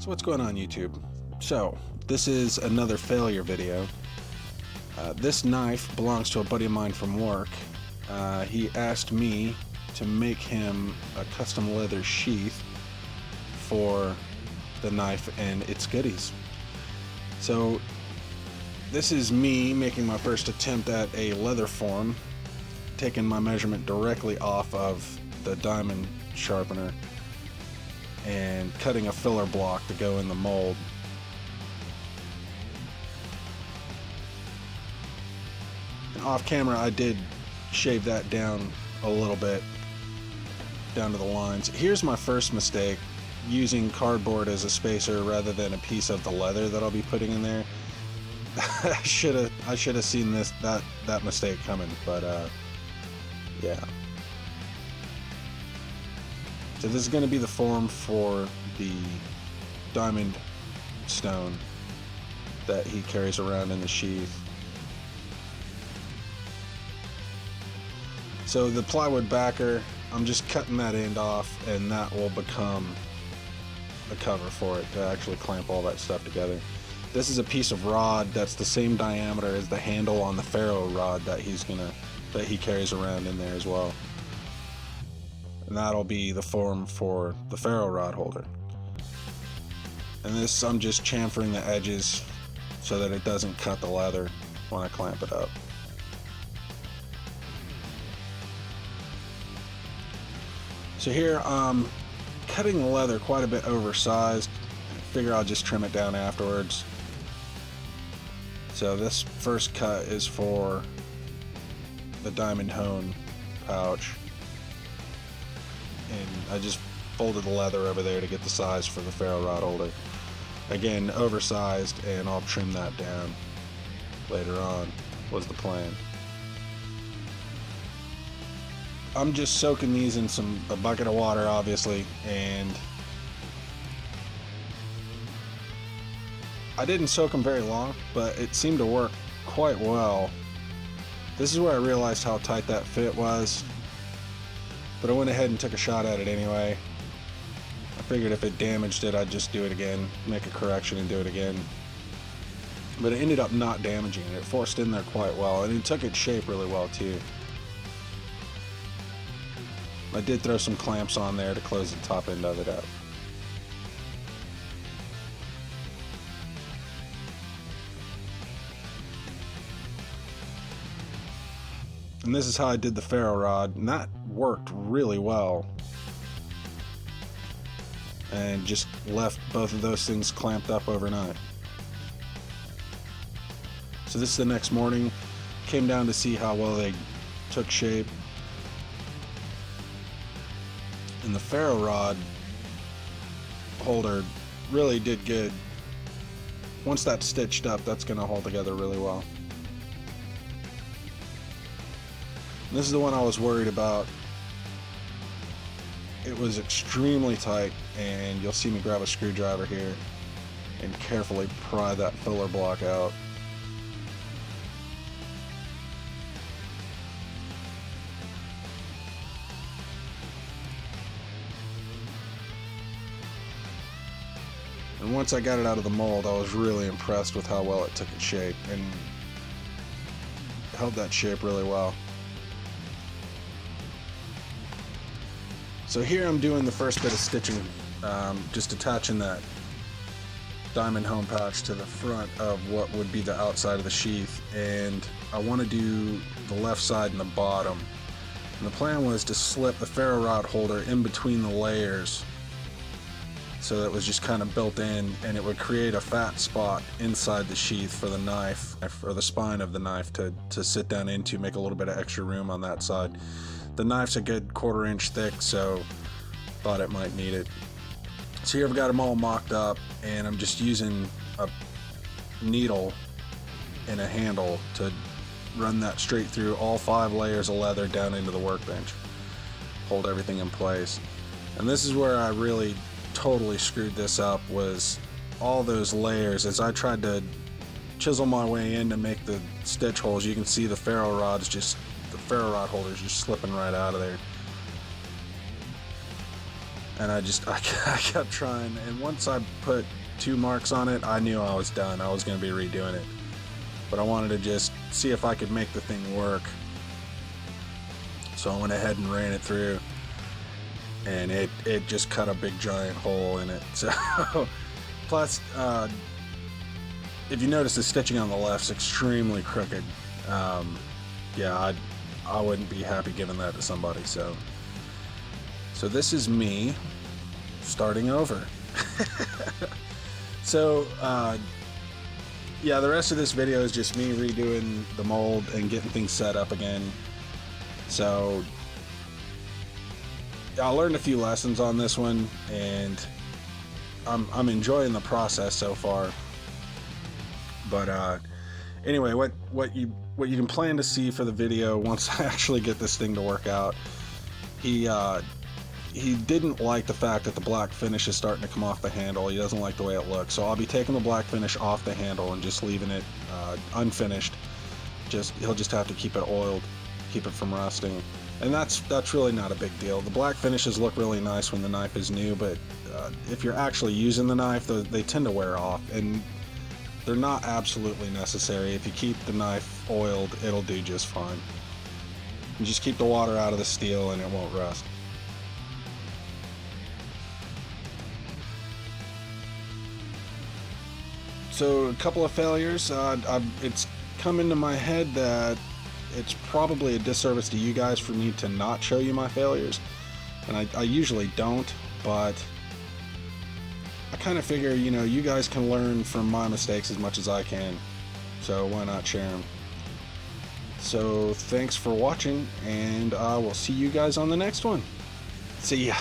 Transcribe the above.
So what's going on, YouTube? So this is another failure video. This knife belongs to a buddy of mine from work. He asked me to make him a custom leather sheath for the knife and its goodies. So this is me making my first attempt at a leather form, taking my measurement directly off of the diamond sharpener and cutting a filler block to go in the mold. And off camera I did shave that down a little bit, down to the lines. Here's my first mistake, using cardboard as a spacer rather than a piece of the leather that I'll be putting in there. I should have seen that mistake coming, but yeah. So this is going to be the form for the diamond stone that he carries around in the sheath. So the plywood backer, I'm just cutting that end off, and that will become a cover for it to actually clamp all that stuff together. This is a piece of rod that's the same diameter as the handle on the ferro rod that he carries around in there as well. And that'll be the form for the ferro rod holder. And this, I'm just chamfering the edges so that it doesn't cut the leather when I clamp it up. So here I'm cutting the leather quite a bit oversized. I figure I'll just trim it down afterwards. So this first cut is for the diamond hone pouch. And I just folded the leather over there to get the size for the ferro rod holder. Again, oversized, and I'll trim that down later on, was the plan. I'm just soaking these in a bucket of water, obviously, and I didn't soak them very long, but it seemed to work quite well. This is where I realized how tight that fit was. But I went ahead and took a shot at it anyway. I figured if it damaged it, I'd just do it again, make a correction and do it again. But it ended up not damaging it. It forced in there quite well, and it took its shape really well too. I did throw some clamps on there to close the top end of it up. And this is how I did the ferro rod, and that worked really well. And just left both of those things clamped up overnight. So this is the next morning. Came down to see how well they took shape. And the ferro rod holder really did good. Once that's stitched up, that's going to hold together really well. This is the one I was worried about. It was extremely tight, and you'll see me grab a screwdriver here and carefully pry that filler block out. And once I got it out of the mold, I was really impressed with how well it took its shape and held that shape really well. So here I'm doing the first bit of stitching, just attaching that diamond hone pouch to the front of what would be the outside of the sheath, and I want to do the left side and the bottom. And the plan was to slip the ferro rod holder in between the layers so that it was just kind of built in, and it would create a fat spot inside the sheath for the knife, or the spine of the knife to sit down into, make a little bit of extra room on that side. The knife's a good 1/4 inch thick, so thought it might need it. So here I've got them all mocked up, and I'm just using a needle and a handle to run that straight through all 5 layers of leather down into the workbench. Hold everything in place. And this is where I really totally screwed this up, was all those layers. As I tried to chisel my way in to make the stitch holes, you can see the ferro rod's just, the ferro rod holder's just slipping right out of there. and I kept trying, and once I put 2 marks on it, I knew I was done. I was going to be redoing it, but I wanted to just see if I could make the thing work. So I went ahead and ran it through, and it just cut a big giant hole in it. So plus if you notice, the stitching on the left's extremely crooked. Yeah, I wouldn't be happy giving that to somebody. So this is me starting over. So yeah, the rest of this video is just me redoing the mold and getting things set up again. So I learned a few lessons on this one, and I'm enjoying the process so far. But anyway, what you can plan to see for the video once I actually get this thing to work out, he didn't like the fact that the black finish is starting to come off the handle. He doesn't like the way it looks, so I'll be taking the black finish off the handle and just leaving it unfinished. He'll just have to keep it oiled, keep it from rusting, and that's really not a big deal. The black finishes look really nice when the knife is new, but if you're actually using the knife, they tend to wear off, and they're not absolutely necessary. If you keep the knife oiled, it'll do just fine. You just keep the water out of the steel and it won't rust. So a couple of failures. It's come into my head that it's probably a disservice to you guys for me to not show you my failures, and I usually don't, but I kind of figure, you guys can learn from my mistakes as much as I can, so why not share them? So thanks for watching, and I will see you guys on the next one. See ya.